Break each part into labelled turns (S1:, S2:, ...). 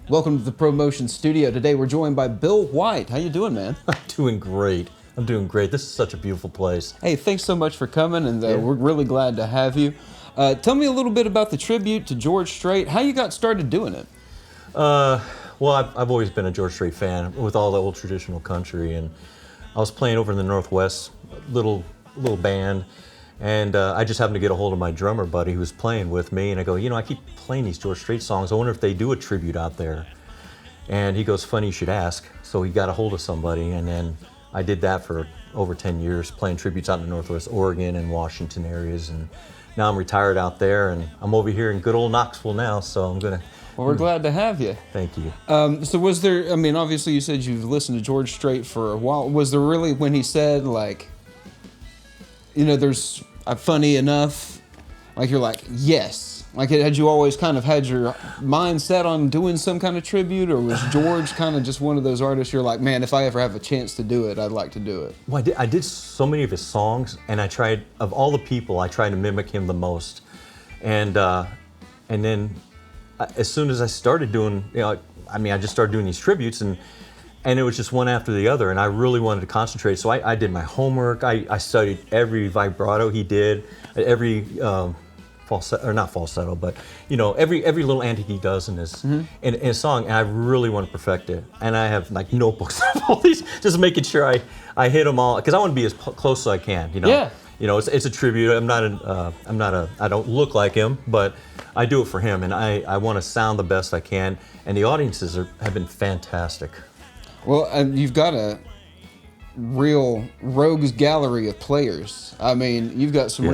S1: Welcome to the Promotion Studio. Today we're joined by Bill White. How you doing, man?
S2: I'm doing great. This is such a beautiful place.
S1: Hey, thanks so much for coming, and we're really glad to have you. Tell me a little bit about the tribute to George Strait, how you got started doing it.
S2: Well, I've always been a George Strait fan with all the old traditional country, and I was playing over in the Northwest, little band, and I just happened to get a hold of my drummer buddy who was playing with me, and I go, I keep playing these George Strait songs. I wonder if they do a tribute out there. And he goes, funny you should ask. So he got a hold of somebody, and then I did that for over 10 years, playing tributes out in the Northwest Oregon and Washington areas, and now I'm retired out there, and I'm over here in good old Knoxville now, so I'm gonna...
S1: Well, we're glad to have you.
S2: Thank you.
S1: So was there, obviously you said you've listened to George Strait for a while. Was there really, when he said, there's funny enough, you're like, yes. Had you always kind of had your mind set on doing some kind of tribute, or was George kind of just one of those artists you're like, man, if I ever have a chance to do it, I'd like to do it?
S2: Well, I did so many of his songs, and I tried, of all the people, I tried to mimic him the most. And then as soon as I started doing, I just started doing these tributes, and it was just one after the other, and I really wanted to concentrate. So I did my homework. I studied every vibrato he did, every falsetto, or not falsetto, but every little antic he does in his in a song, and I really want to perfect it. And I have notebooks of all these, just making sure I hit them all, because I want to be as close as I can.
S1: Yeah.
S2: It's a tribute. I don't look like him, but I do it for him, and I want to sound the best I can. And the audiences have been fantastic.
S1: Well, you've got a real rogues gallery of players. You've got some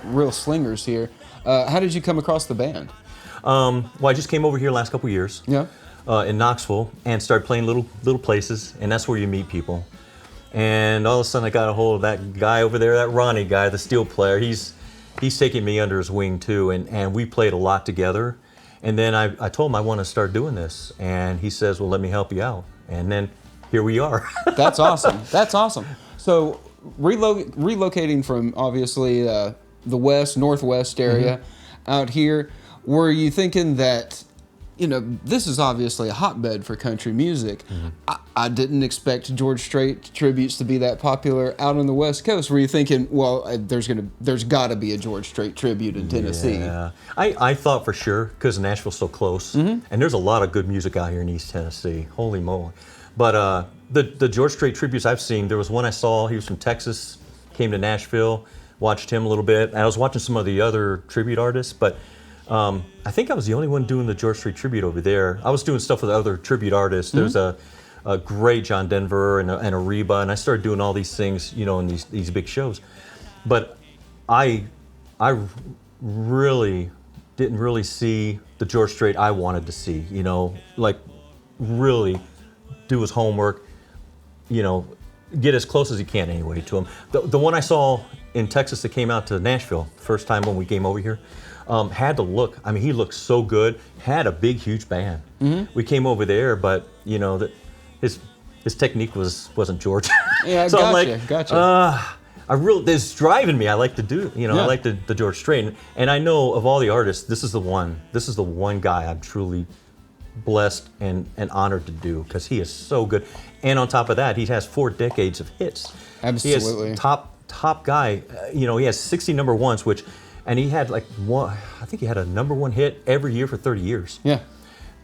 S1: real slingers here. How did you come across the band?
S2: Well, I just came over here last couple years.
S1: Yeah.
S2: In Knoxville, and started playing little places, and that's where you meet people. And all of a sudden, I got a hold of that guy over there, that Ronnie guy, the steel player. He's taking me under his wing too, and we played a lot together. And then I told him I want to start doing this, and he says, well, let me help you out. And then here we are.
S1: That's awesome. That's awesome. So relocating from obviously the Northwest area out here, were you thinking that, this is obviously a hotbed for country music. I didn't expect George Strait tributes to be that popular out on the West Coast. Were you thinking, well, there's got to be a George Strait tribute in Tennessee?
S2: Yeah, I thought for sure, because Nashville's so close, and there's a lot of good music out here in East Tennessee. Holy moly! But the George Strait tributes I've seen, there was one I saw. He was from Texas, came to Nashville, watched him a little bit, and I was watching some of the other tribute artists, but. I think I was the only one doing the George Strait tribute over there. I was doing stuff with other tribute artists. There's a great John Denver and a Reba, and I started doing all these things, in these big shows. But I really didn't see the George Strait I wanted to see. Really do his homework. Get as close as you can anyway to him. The one I saw in Texas that came out to Nashville first time when we came over here. Had to look. He looked so good. Had a big, huge band. We came over there, but his technique wasn't George.
S1: Yeah,
S2: so
S1: gotcha.
S2: This driving me. I like to do. I like the George Strait, and I know of all the artists, this is the one. This is the one guy I'm truly blessed and honored to do, because he is so good. And on top of that, he has 4 decades of hits.
S1: Absolutely.
S2: He is top guy. He has 60 number ones, and he had I think he had a number 1 hit every year for 30 years.
S1: Yeah.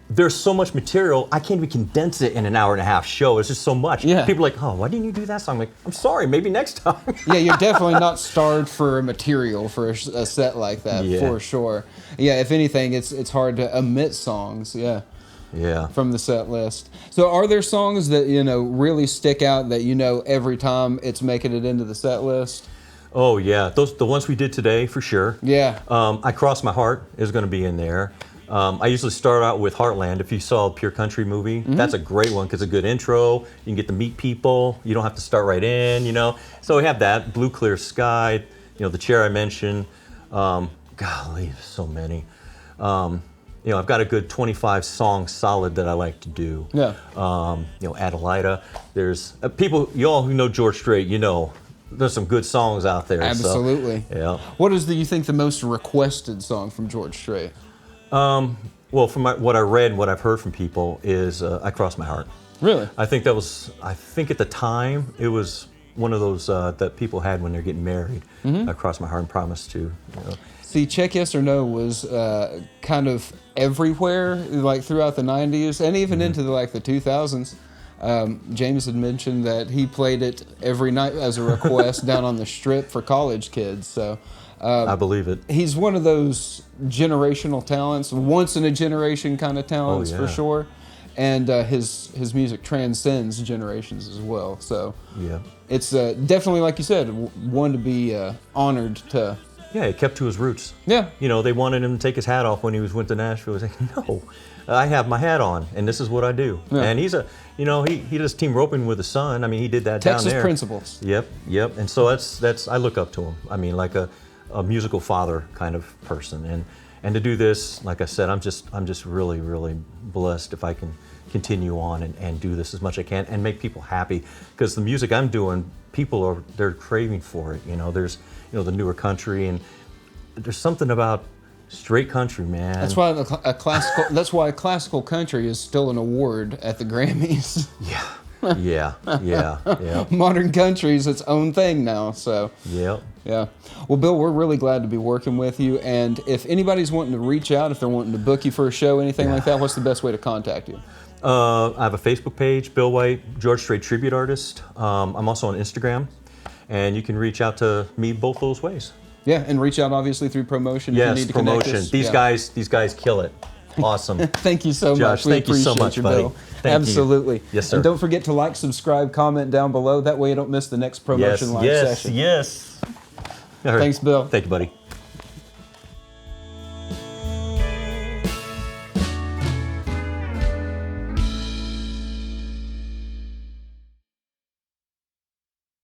S2: There's so much material, I can't even condense it in an hour and a half show. It's just so much.
S1: Yeah.
S2: People are like, oh, why didn't you do that song? I'm like, I'm sorry, maybe next time.
S1: Yeah, you're definitely not starved for material for a set like that, for sure. Yeah, if anything, it's hard to omit songs, from the set list. So are there songs that, really stick out that every time it's making it into the set list?
S2: Oh yeah, the ones we did today for sure.
S1: Yeah.
S2: I Cross My Heart is going to be in there. I usually start out with Heartland. If you saw a Pure Country movie, that's a great one because it's a good intro. You can get to meet people. You don't have to start right in, So we have that. Blue Clear Sky, The Chair I mentioned. Golly, so many. I've got a good 25 songs solid that I like to do.
S1: Yeah.
S2: Adelita. There's people, you all who know George Strait, there's some good songs out there.
S1: Absolutely.
S2: So, yeah.
S1: What is you think the most requested song from George Strait?
S2: Well, from what I read and what I've heard from people is I Cross My Heart.
S1: Really?
S2: I think at the time it was one of those that people had when they're getting married. I Cross My Heart and Promise to.
S1: See, Check Yes or No was kind of everywhere, like throughout the 90s and even into the 2000s. James had mentioned that he played it every night as a request down on the Strip for college kids. So
S2: I believe it.
S1: he's one of those generational talents, once in a generation kind of talents for sure. And his music transcends generations as well. So
S2: yeah,
S1: it's definitely, like you said, one to be honored to.
S2: Yeah, he kept to his roots.
S1: Yeah.
S2: They wanted him to take his hat off when he went to Nashville. He was like, no, I have my hat on, and this is what I do. Yeah. And he's he does team roping with his son. I mean, he did that
S1: Texas
S2: down there.
S1: principles.
S2: Yep. And so that's I look up to him. I mean, like a musical father kind of person. And to do this, like I said, I'm just really, really blessed if I can continue on and do this as much as I can and make people happy. Because the music I'm doing, they're craving for it. There's the newer country, and there's something about straight country, man.
S1: That's why classical country is still an award at the Grammys.
S2: Yeah.
S1: Modern country is its own thing now. So
S2: yeah.
S1: Well, Bill, we're really glad to be working with you. And if anybody's wanting to reach out, if they're wanting to book you for a show, anything like that, what's the best way to contact you?
S2: I have a Facebook page, Bill White, George Strait Tribute Artist. I'm also on Instagram, and you can reach out to me both those ways.
S1: Yeah, and reach out obviously through promotion.
S2: Yes,
S1: if you need to
S2: promotion.
S1: Connect us.
S2: These guys kill it. Awesome.
S1: Thank you so
S2: Josh,
S1: much. We
S2: thank you so
S1: appreciate
S2: much,
S1: you,
S2: buddy.
S1: Bill.
S2: Thank
S1: Absolutely.
S2: You. Yes, sir.
S1: And don't forget to like, subscribe, comment down below. That way you don't miss the next promotion live session.
S2: Yes.
S1: Thanks, Bill.
S2: Thank you, buddy.